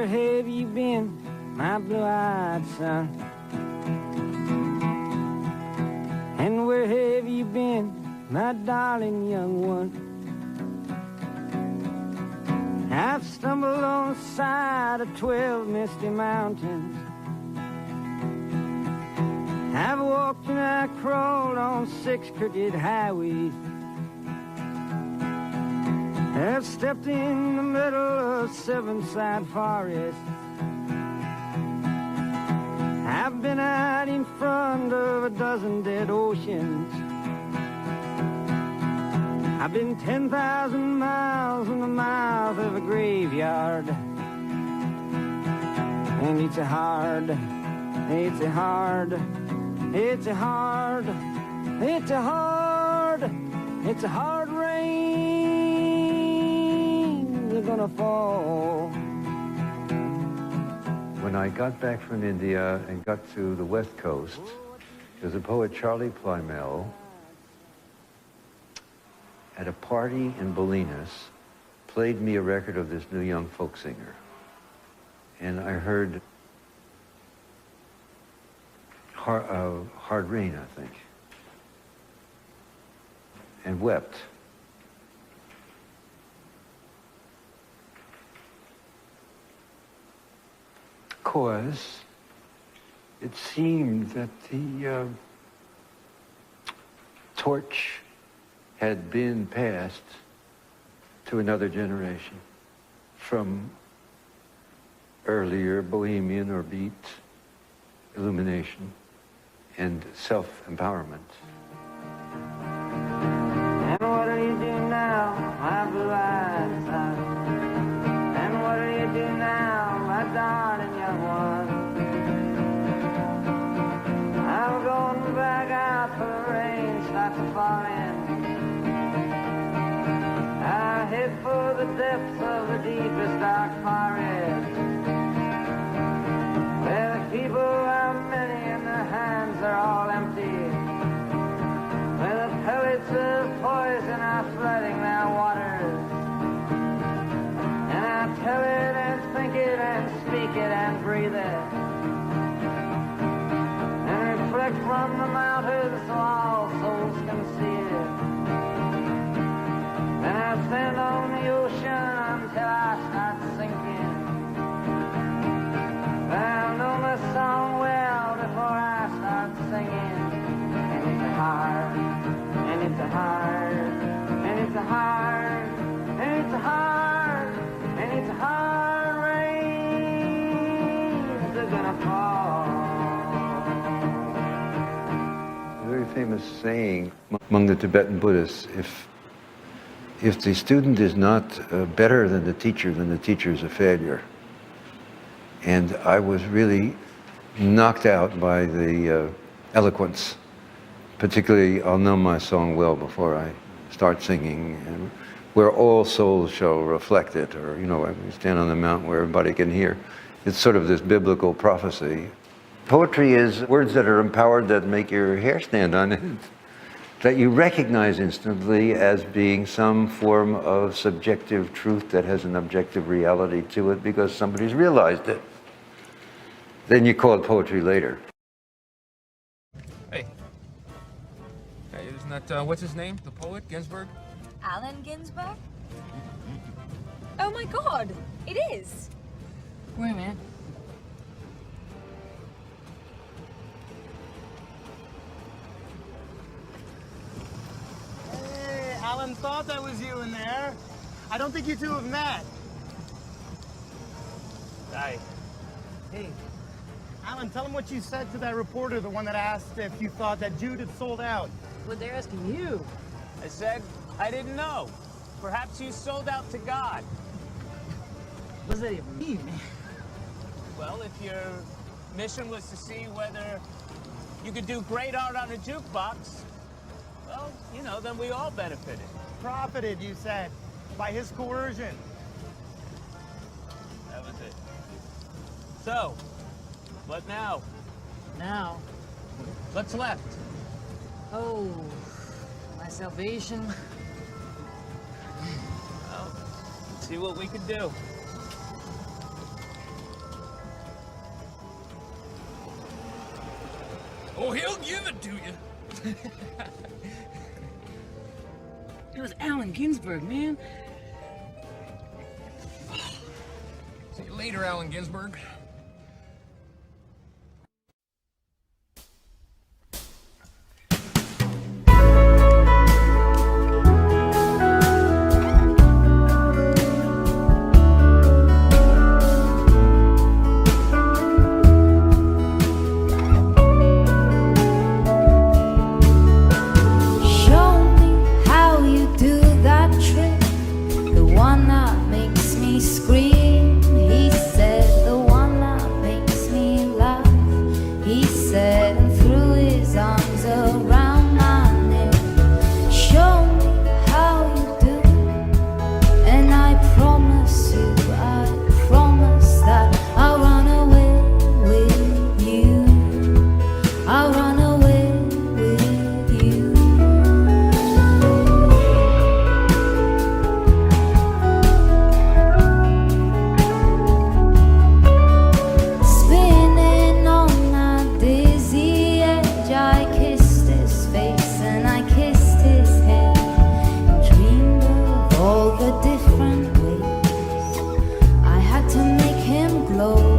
where have you been, my blue-eyed son? And where have you been, my darling young one? I've stumbled on the side of 12 misty mountains. I've walked and I crawled on 6 crooked highways. I've stepped in the middle of 7 side forests. I've been out in front of a dozen dead oceans. I've been 10,000 miles in the mouth of a graveyard. And it's a hard, it's a hard, it's a hard, it's a hard, it's a hard rain that's gonna fall. When I got back from India and got to the West Coast, there's a poet, Charlie Plymell, at a party in Bolinas, played me a record of this new young folk singer. And I heard Hard Rain, I think, and wept. Because it seemed that the torch had been passed to another generation from earlier bohemian or beat illumination and self-empowerment. And what do you do now, my blue-eyed son? And what do you do now, my darling young one? I'm going back out for the rain starts to fall in. I head for the depths of the deepest dark forest, where the people are many and their hands are all empty, where the pellets of poison are flooding their waters. And I tell it and think it and speak it and breathe it, and reflect from the mountains so all souls can see it. And I stand on the ocean until I start sinking. But I'll know my song well before I start singing. And it's a hard, and it's a hard, and it's a hard, and it's a hard, and it's a hard rain that's gonna fall. A very famous saying among the Tibetan Buddhists, if the student is not better than the teacher is a failure. And I was really knocked out by the eloquence. Particularly, I'll know my song well before I start singing, and where all souls shall reflect it, or, you know, I stand on the mountain where everybody can hear. It's sort of this biblical prophecy. Poetry is words that are empowered, that make your hair stand on end, that you recognize instantly as being some form of subjective truth that has an objective reality to it because somebody's realized it. Then you call it poetry later. Hey. Hey, isn't that, what's his name? The poet, Ginsberg? Allen Ginsberg? Oh my God, it is. Wait a minute. Hey, Alan thought that was you in there. I don't think you two have met. Hi. Hey, Alan, tell him what you said to that reporter, the one that asked if you thought that Jude had sold out. But they're asking you. I said I didn't know. Perhaps you sold out to God. What does that even mean, man? Well, if your mission was to see whether you could do great art on a jukebox, well, you know, then we all benefited. Profited, you said, by his coercion. That was it. So, what now? Now? What's left? Oh, my salvation. Well, let's see what we can do. Oh, he'll give it to you. It was Allen Ginsberg, man. See you later, Allen Ginsberg. Show me how you do that trick, the one that makes me scream. He said, the one that makes me laugh. He said, and threw his arms around my neck. Show me how you do it, and I promise you, I promise that I'll run away with you. I'll run away with you. Spinning on that dizzy edge, I kissed his face and I kissed his head, dreamed of all the different ways I had to make him glow.